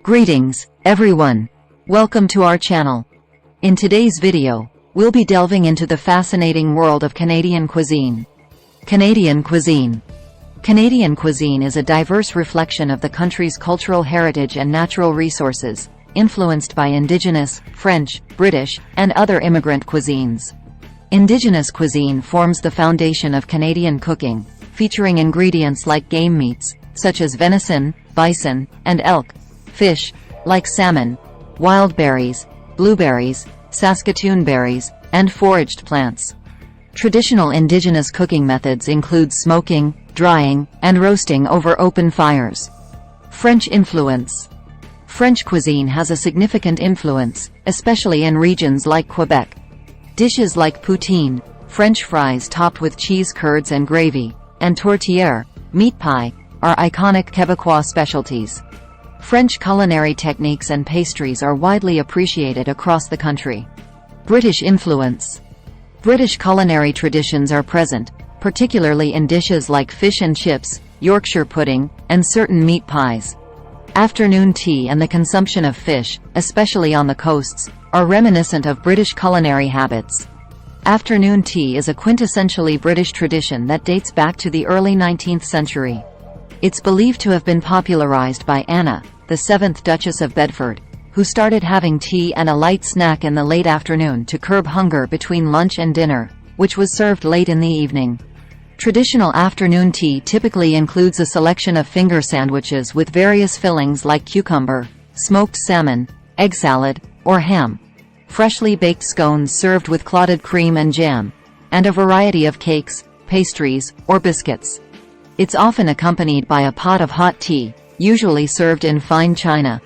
Greetings, everyone. Welcome to our channel. In today's video, we'll be delving into the fascinating world of Canadian cuisine. Canadian cuisine. Canadian cuisine is a diverse reflection of the country's cultural heritage and natural resources, influenced by Indigenous, French, British, and other immigrant cuisines. Indigenous cuisine forms the foundation of Canadian cooking, featuring ingredients like game meats, such as venison, bison, and elk, fish, like salmon, wild berries, blueberries, Saskatoon berries, and foraged plants. Traditional Indigenous cooking methods include smoking, drying, and roasting over open fires. French influence. French cuisine has a significant influence, especially in regions like Quebec. Dishes like poutine, French fries topped with cheese curds and gravy, and tourtière, meat pie, are iconic Quebecois specialties. French culinary techniques and pastries are widely appreciated across the country. British influence. British culinary traditions are present, particularly in dishes like fish and chips, Yorkshire pudding, and certain meat pies. Afternoon tea and the consumption of fish, especially on the coasts, are reminiscent of British culinary habits. Afternoon tea is a quintessentially British tradition that dates back to the early 19th century. It's believed to have been popularized by Anna, the 7th Duchess of Bedford, who started having tea and a light snack in the late afternoon to curb hunger between lunch and dinner, which was served late in the evening. Traditional afternoon tea typically includes a selection of finger sandwiches with various fillings like cucumber, smoked salmon, egg salad, or ham, freshly baked scones served with clotted cream and jam, and a variety of cakes, pastries, or biscuits. It's often accompanied by a pot of hot tea, usually served in fine china.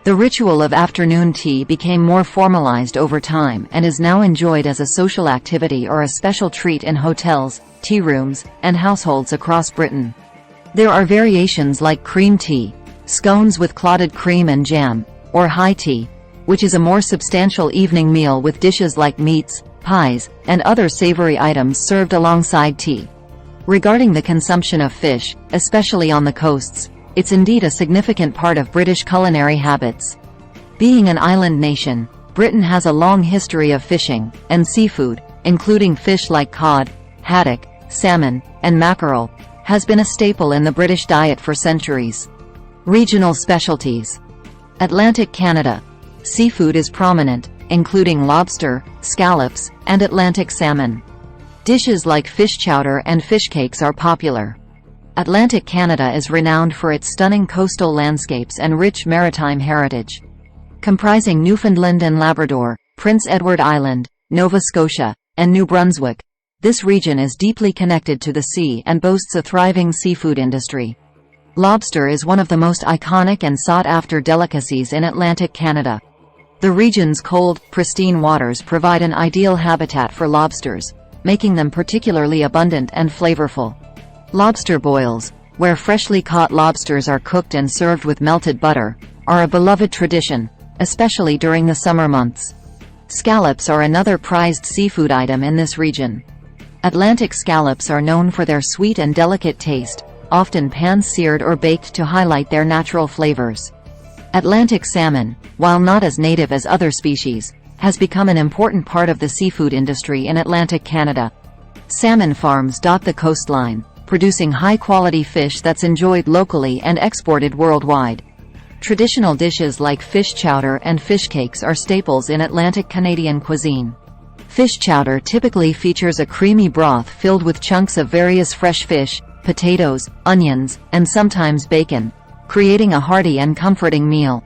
The ritual of afternoon tea became more formalized over time and is now enjoyed as a social activity or a special treat in hotels, tea rooms, and households across Britain. There are variations like cream tea, scones with clotted cream and jam, or high tea, which is a more substantial evening meal with dishes like meats, pies, and other savory items served alongside tea. Regarding the consumption of fish, especially on the coasts, it's indeed a significant part of British culinary habits. Being an island nation, Britain has a long history of fishing and seafood, including fish like cod, haddock, salmon, and mackerel, has been a staple in the British diet for centuries. Regional specialties. Atlantic Canada. Seafood is prominent, including lobster, scallops, and Atlantic salmon. Dishes like fish chowder and fish cakes are popular. Atlantic Canada is renowned for its stunning coastal landscapes and rich maritime heritage. Comprising Newfoundland and Labrador, Prince Edward Island, Nova Scotia, and New Brunswick, this region is deeply connected to the sea and boasts a thriving seafood industry. Lobster is one of the most iconic and sought-after delicacies in Atlantic Canada. The region's cold, pristine waters provide an ideal habitat for lobsters, making them particularly abundant and flavorful. Lobster boils, where freshly caught lobsters are cooked and served with melted butter, are a beloved tradition, especially during the summer months. Scallops are another prized seafood item in this region. Atlantic scallops are known for their sweet and delicate taste, often pan-seared or baked to highlight their natural flavors. Atlantic salmon, while not as native as other species, has become an important part of the seafood industry in Atlantic Canada. Salmon farms dot the coastline, producing high-quality fish that's enjoyed locally and exported worldwide. Traditional dishes like fish chowder and fish cakes are staples in Atlantic Canadian cuisine. Fish chowder typically features a creamy broth filled with chunks of various fresh fish, potatoes, onions, and sometimes bacon, creating a hearty and comforting meal.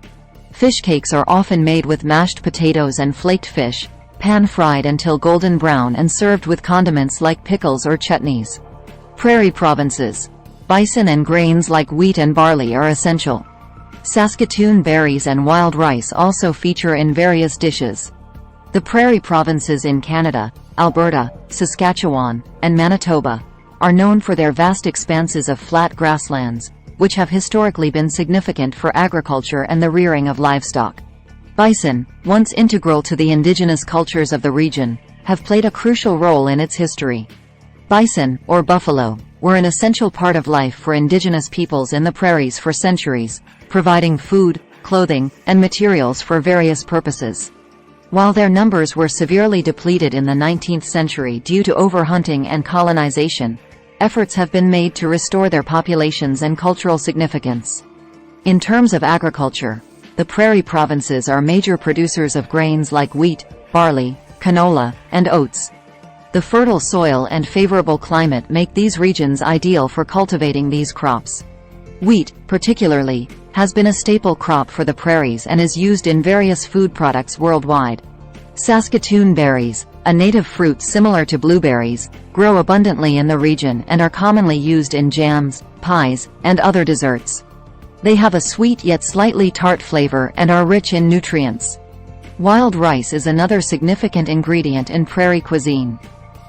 Fish cakes are often made with mashed potatoes and flaked fish, pan-fried until golden brown and served with condiments like pickles or chutneys. Prairie provinces. Bison and grains like wheat and barley are essential. Saskatoon berries and wild rice also feature in various dishes. The prairie provinces in Canada, Alberta, Saskatchewan, and Manitoba, are known for their vast expanses of flat grasslands, which have historically been significant for agriculture and the rearing of livestock. Bison, once integral to the indigenous cultures of the region, have played a crucial role in its history. Bison, or buffalo, were an essential part of life for indigenous peoples in the prairies for centuries, providing food, clothing, and materials for various purposes. While their numbers were severely depleted in the 19th century due to overhunting and colonization, efforts have been made to restore their populations and cultural significance. In terms of agriculture, the prairie provinces are major producers of grains like wheat, barley, canola, and oats. The fertile soil and favorable climate make these regions ideal for cultivating these crops. Wheat, particularly, has been a staple crop for the prairies and is used in various food products worldwide. Saskatoon berries, a native fruit similar to blueberries, grow abundantly in the region and are commonly used in jams, pies, and other desserts. They have a sweet yet slightly tart flavor and are rich in nutrients. Wild rice is another significant ingredient in prairie cuisine.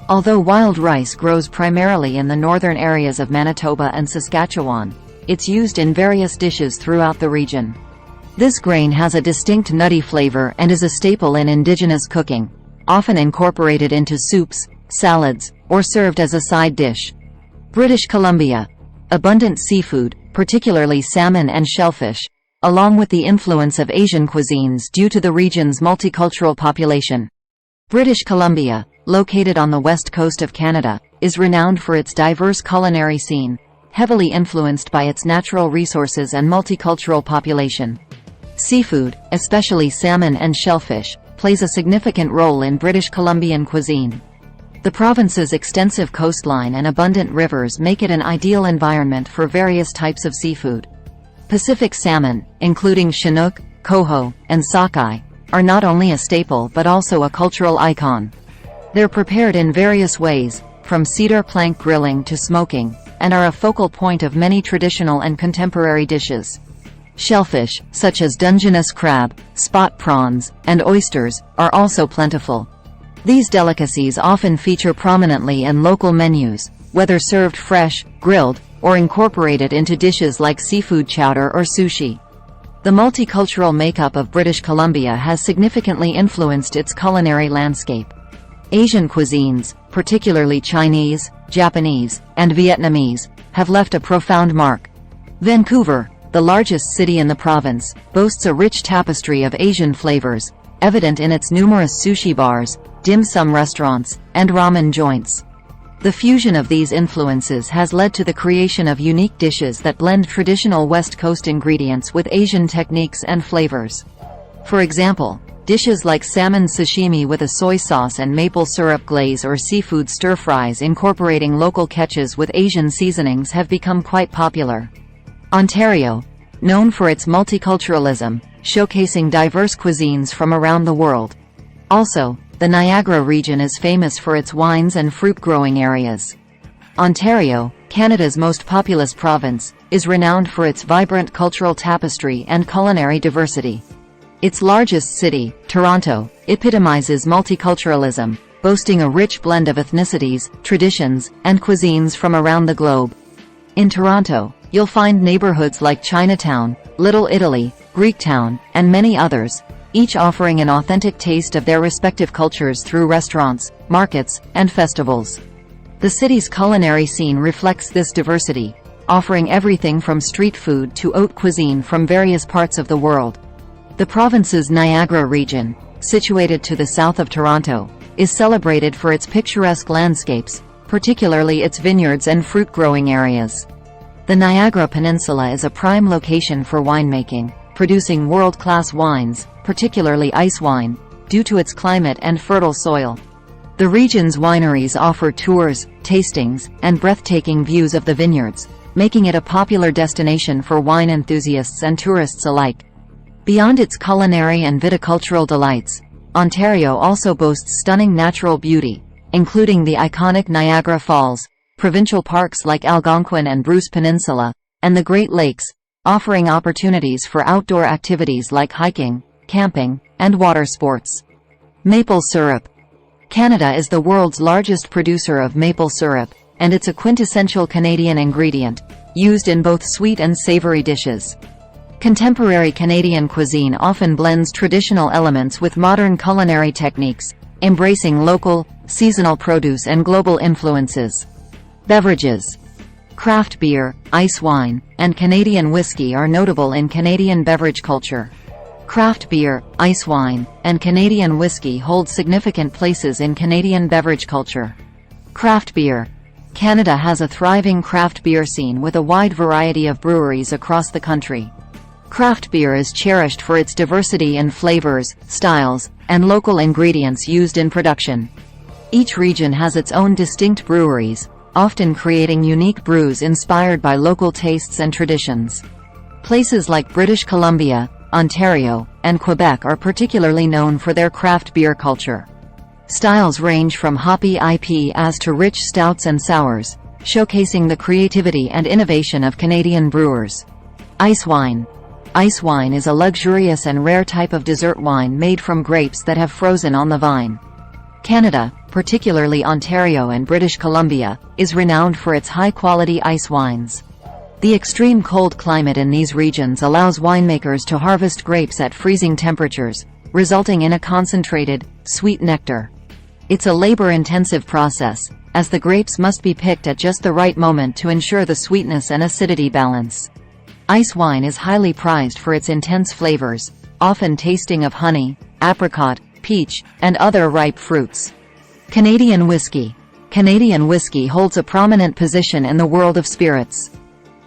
Although wild rice grows primarily in the northern areas of Manitoba and Saskatchewan, it's used in various dishes throughout the region. This grain has a distinct nutty flavor and is a staple in Indigenous cooking, often incorporated into soups, salads, or served as a side dish. British Columbia. Abundant seafood, particularly salmon and shellfish, along with the influence of Asian cuisines due to the region's multicultural population. British Columbia, located on the west coast of Canada, is renowned for its diverse culinary scene, heavily influenced by its natural resources and multicultural population. Seafood, especially salmon and shellfish, plays a significant role in British Columbian cuisine. The province's extensive coastline and abundant rivers make it an ideal environment for various types of seafood. Pacific salmon, including Chinook, coho, and sockeye, are not only a staple but also a cultural icon. They're prepared in various ways, from cedar plank grilling to smoking, and are a focal point of many traditional and contemporary dishes. Shellfish, such as Dungeness crab, spot prawns, and oysters, are also plentiful. These delicacies often feature prominently in local menus, whether served fresh, grilled, or incorporated into dishes like seafood chowder or sushi. The multicultural makeup of British Columbia has significantly influenced its culinary landscape. Asian cuisines, particularly Chinese, Japanese, and Vietnamese, have left a profound mark. Vancouver, the largest city in the province, boasts a rich tapestry of Asian flavors, evident in its numerous sushi bars, dim sum restaurants, and ramen joints. The fusion of these influences has led to the creation of unique dishes that blend traditional West Coast ingredients with Asian techniques and flavors. For example, dishes like salmon sashimi with a soy sauce and maple syrup glaze or seafood stir-fries incorporating local catches with Asian seasonings have become quite popular. Ontario, known for its multiculturalism, showcasing diverse cuisines from around the world. Also, the Niagara region is famous for its wines and fruit-growing areas. Ontario, Canada's most populous province, is renowned for its vibrant cultural tapestry and culinary diversity. Its largest city, Toronto, epitomizes multiculturalism, boasting a rich blend of ethnicities, traditions, and cuisines from around the globe. In Toronto, you'll find neighborhoods like Chinatown, Little Italy, Greektown, and many others, each offering an authentic taste of their respective cultures through restaurants, markets, and festivals. The city's culinary scene reflects this diversity, offering everything from street food to haute cuisine from various parts of the world. The province's Niagara region, situated to the south of Toronto, is celebrated for its picturesque landscapes, particularly its vineyards and fruit-growing areas. The Niagara Peninsula is a prime location for winemaking, producing world-class wines, particularly ice wine, due to its climate and fertile soil. The region's wineries offer tours, tastings, and breathtaking views of the vineyards, making it a popular destination for wine enthusiasts and tourists alike. Beyond its culinary and viticultural delights, Ontario also boasts stunning natural beauty, including the iconic Niagara Falls, provincial parks like Algonquin and Bruce Peninsula, and the Great Lakes, offering opportunities for outdoor activities like hiking, camping, and water sports. Maple syrup. Canada is the world's largest producer of maple syrup, and it's a quintessential Canadian ingredient, used in both sweet and savory dishes. Contemporary Canadian cuisine often blends traditional elements with modern culinary techniques, embracing local, seasonal produce and global influences. Beverages. Craft beer, ice wine, and Canadian whiskey are notable in Canadian beverage culture. Craft beer, ice wine, and Canadian whiskey hold significant places in Canadian beverage culture. Craft beer. Canada has a thriving craft beer scene with a wide variety of breweries across the country. Craft beer is cherished for its diversity in flavors, styles, and local ingredients used in production. Each region has its own distinct breweries, often creating unique brews inspired by local tastes and traditions. Places like British Columbia, Ontario, and Quebec are particularly known for their craft beer culture. Styles range from hoppy IPAs to rich stouts and sours, showcasing the creativity and innovation of Canadian brewers. Ice wine. Ice wine is a luxurious and rare type of dessert wine made from grapes that have frozen on the vine. Canada, particularly Ontario and British Columbia, is renowned for its high-quality ice wines. The extreme cold climate in these regions allows winemakers to harvest grapes at freezing temperatures, resulting in a concentrated, sweet nectar. It's a labor-intensive process, as the grapes must be picked at just the right moment to ensure the sweetness and acidity balance. Ice wine is highly prized for its intense flavors, often tasting of honey, apricot, peach, and other ripe fruits. Canadian whiskey. Canadian whiskey holds a prominent position in the world of spirits.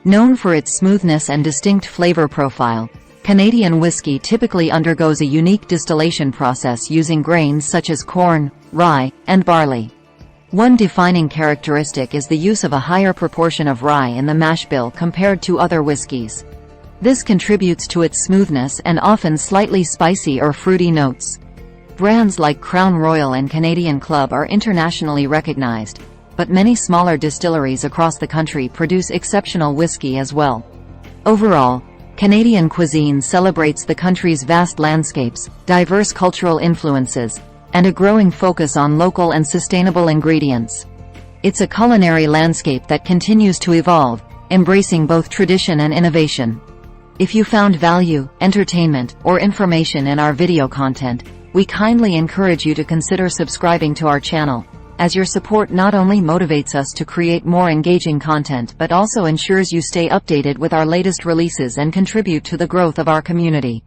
Known for its smoothness and distinct flavor profile, Canadian whiskey typically undergoes a unique distillation process using grains such as corn, rye, and barley. One defining characteristic is the use of a higher proportion of rye in the mash bill compared to other whiskeys. This contributes to its smoothness and often slightly spicy or fruity notes. Brands like Crown Royal and Canadian Club are internationally recognized, but many smaller distilleries across the country produce exceptional whiskey as well. Overall, Canadian cuisine celebrates the country's vast landscapes, diverse cultural influences, and a growing focus on local and sustainable ingredients. It's a culinary landscape that continues to evolve, embracing both tradition and innovation. If you found value, entertainment, or information in our video content, we kindly encourage you to consider subscribing to our channel, as your support not only motivates us to create more engaging content but also ensures you stay updated with our latest releases and contribute to the growth of our community.